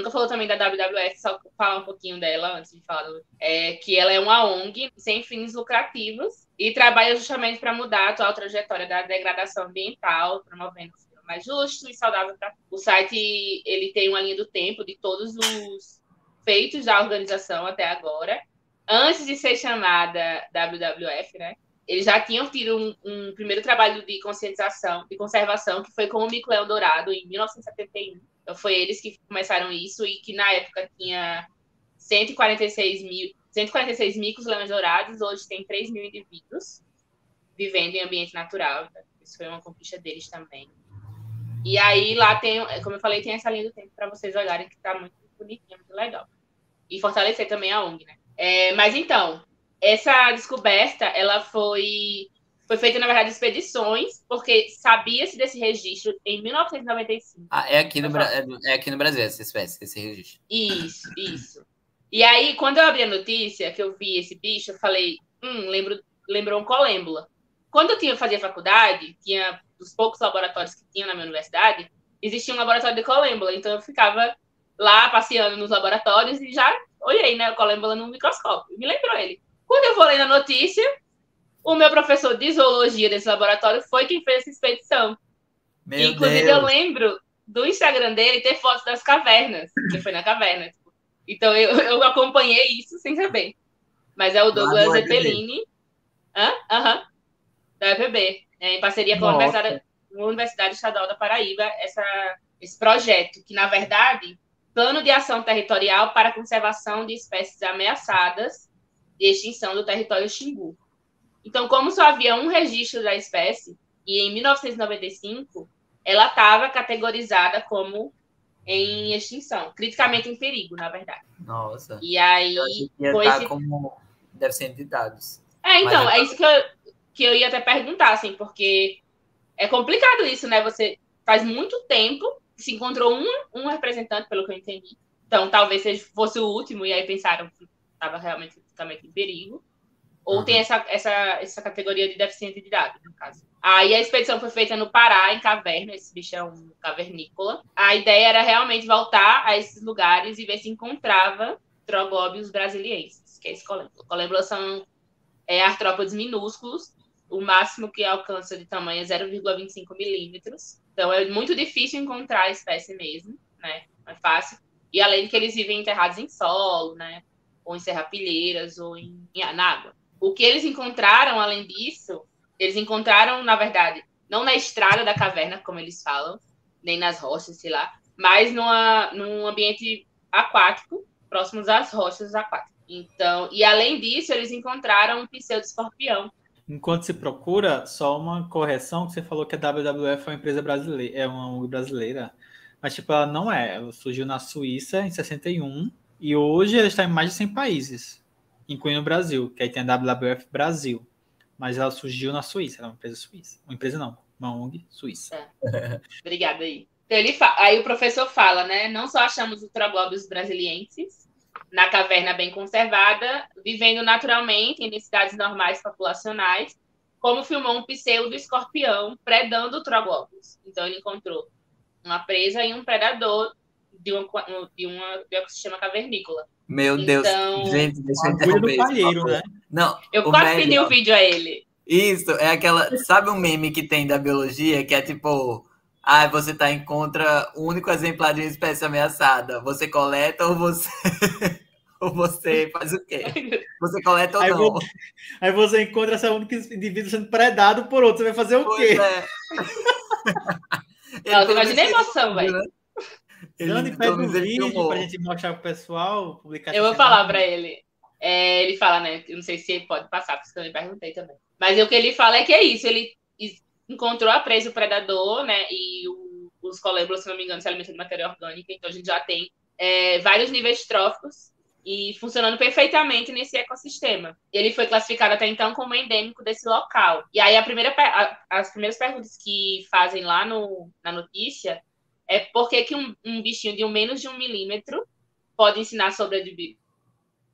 nunca falou também da WWF, só falar um pouquinho dela antes de falar. Que ela é uma ONG sem fins lucrativos e trabalha justamente para mudar a atual trajetória da degradação ambiental, promovendo um futuro mais justo e saudável. O site ele tem uma linha do tempo de todos os feitos da organização até agora. Antes de ser chamada WWF, né? Eles já tinham tido um primeiro trabalho de conscientização e conservação, que foi com o mico-leão dourado, em 1971. Então, foi eles que começaram isso e que, na época, tinha 146 micos leões dourados. Hoje tem 3 mil indivíduos vivendo em ambiente natural. Isso foi uma conquista deles também. E aí, lá tem, como eu falei, tem essa linha do tempo para vocês olharem, que está muito bonitinha, muito legal. E fortalecer também a ONG, né? Mas, então, essa descoberta, ela foi feita, na verdade, expedições, porque sabia-se desse registro em 1995. É aqui no Brasil essa espécie, esse registro. Isso. E aí, quando eu abri a notícia, que eu vi esse bicho, eu falei, lembrou um colêmbula. Quando eu fazia faculdade, tinha dos poucos laboratórios que tinha na minha universidade, existia um laboratório de colêmbula, então eu ficava lá passeando nos laboratórios e já olhei, né, o colêmbula no microscópio. Me lembrou ele. Quando eu vou ler na notícia, o meu professor de zoologia desse laboratório foi quem fez essa expedição. Inclusive, eu lembro do Instagram dele ter fotos das cavernas, que foi na caverna. Então, eu acompanhei isso sem saber. Mas é o Douglas Zeppelini. Da UFB. Em parceria com a Universidade Estadual da Paraíba, esse projeto, que, na verdade, Plano de Ação Territorial para a Conservação de Espécies Ameaçadas de Extinção do Território Xingu. Então, como só havia um registro da espécie, e em 1995, ela estava categorizada como em extinção, criticamente em perigo, na verdade. Nossa. E aí... como deficiente de dados. Então, é isso que eu ia até perguntar, assim, porque é complicado isso, né? Você faz muito tempo que se encontrou um representante, pelo que eu entendi. Então, talvez fosse o último, e aí pensaram que estava realmente criticamente em perigo. Ou tem essa categoria de deficiente de dados, no caso. Aí a expedição foi feita no Pará, em caverna. Esse bicho é um cavernícola. A ideia era realmente voltar a esses lugares e ver se encontrava troglóbios brasilienses, que é esse colêmbula. Colêmbulas são artrópodes minúsculos. O máximo que alcança de tamanho é 0,25 milímetros. Então, é muito difícil encontrar a espécie mesmo, né? Não é fácil. E além de que eles vivem enterrados em solo, né? Ou em serrapilheiras, ou na água. O que eles encontraram, além disso, eles encontraram, na verdade, não na estrada da caverna, como eles falam, nem nas rochas, sei lá, mas num ambiente aquático, próximos às rochas aquáticas. Então, e além disso, eles encontraram um pseudo-escorpião. Enquanto se procura, só uma correção, que você falou que a WWF é uma empresa brasileira, é uma ONG brasileira, mas tipo, ela não é. Ela surgiu na Suíça em 61 e hoje ela está em mais de 100 países, incluindo o Brasil, que aí tem a WWF Brasil. Mas ela surgiu na Suíça, ela é uma empresa suíça. Uma empresa não, uma ONG suíça. Obrigada aí. Então, aí o professor fala, né? Não só achamos os troglóbios brasilienses na caverna bem conservada, vivendo naturalmente em cidades normais populacionais, como filmou um pseudo-escorpião predando troglóbios. Então, ele encontrou uma presa e um predador de um ecossistema cavernícola. Meu Deus, gente, deixa eu interromper do palheiro, né? Não, eu quase pedi o vídeo a ele. Isso, é aquela... Sabe um meme que tem da biologia, que é tipo... você encontra o único exemplar de uma espécie ameaçada. Você coleta ou você... ou você faz o quê? Você coleta ou não? Aí você encontra esse único indivíduo sendo predado por outro. Você vai fazer o quê? Nossa, imagina a emoção, velho. Ele pede um vídeo pra gente mostrar pro pessoal, publicar. Eu vou falar pra ele. Ele fala, né? Eu não sei se ele pode passar, porque eu me perguntei também. Mas o que ele fala é que é isso. Ele encontrou a presa, o predador, né? E os colêmbulas, se não me engano, se alimentam de matéria orgânica. Então a gente já tem vários níveis tróficos e funcionando perfeitamente nesse ecossistema. Ele foi classificado até então como endêmico desse local. E aí as primeiras perguntas que fazem lá na notícia é por que um bichinho de menos de 1 milímetro pode ensinar sobre a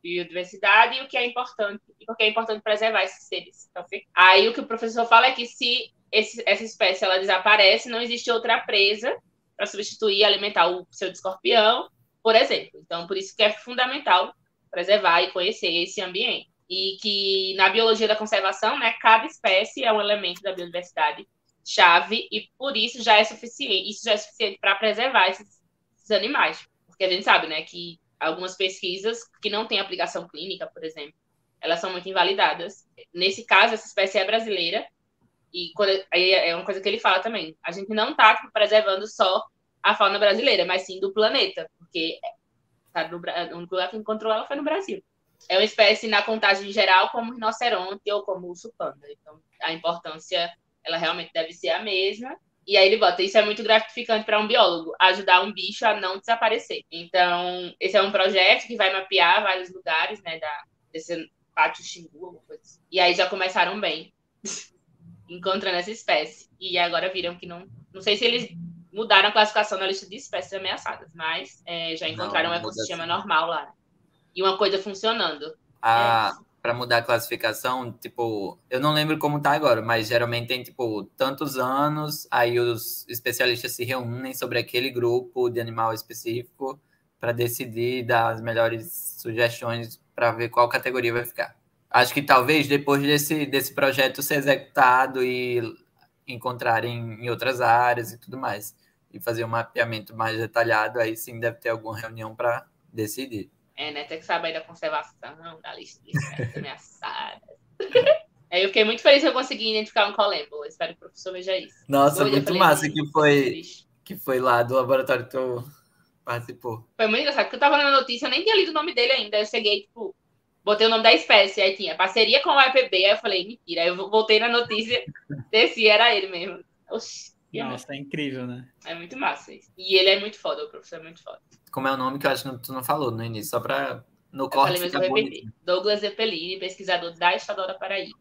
biodiversidade e o que é importante, e porque é importante preservar esses seres. Então, aí o que o professor fala é que se essa espécie ela desaparece, não existe outra presa para substituir e alimentar o pseudo-escorpião, por exemplo. Então, por isso que é fundamental preservar e conhecer esse ambiente. E que na biologia da conservação, né, cada espécie é um elemento da biodiversidade chave e por isso já é suficiente. Isso já é suficiente para preservar esses animais. Porque a gente sabe, né, que algumas pesquisas que não têm aplicação clínica, por exemplo, elas são muito invalidadas. Nesse caso, essa espécie é brasileira e aí é uma coisa que ele fala também. A gente não está preservando só a fauna brasileira, mas sim do planeta, porque o único lugar que encontrou ela foi no Brasil. É uma espécie na contagem geral como rinoceronte ou como urso panda. Então, a importância, ela realmente deve ser a mesma. E aí ele bota, isso é muito gratificante para um biólogo, ajudar um bicho a não desaparecer. Então, esse é um projeto que vai mapear vários lugares, né, desse pátio Xingu, alguma coisa assim. E aí já começaram bem, encontrando essa espécie. E agora viram que não sei se eles mudaram a classificação na lista de espécies ameaçadas, mas já encontraram um ecossistema normal lá. Né? E uma coisa funcionando. Para mudar a classificação, tipo, eu não lembro como tá agora, mas geralmente tem, tipo, tantos anos, aí os especialistas se reúnem sobre aquele grupo de animal específico para decidir, dar as melhores sugestões para ver qual categoria vai ficar. Acho que talvez depois desse projeto ser executado e encontrarem em outras áreas e tudo mais, e fazer um mapeamento mais detalhado, aí sim deve ter alguma reunião para decidir. Né? Tem que saber da conservação, da lista de espécies ameaçadas. Eu fiquei muito feliz que eu consegui identificar um colembo. Espero que o professor veja isso. Nossa, muito massa que foi lá do laboratório que tu participou. Foi muito engraçado, porque eu tava na notícia, eu nem tinha lido o nome dele ainda. Eu cheguei, tipo, botei o nome da espécie, aí tinha parceria com o IPB, aí eu falei, mentira. Aí eu voltei na notícia, desci, era ele mesmo. Oxi. Nossa, é incrível, né? É muito massa isso. E ele é muito foda, o professor é muito foda. Como é o nome que eu acho que tu não falou no início, só pra no corte ficar bonito. Douglas Zeppelini, pesquisador da Estadual da Paraíba.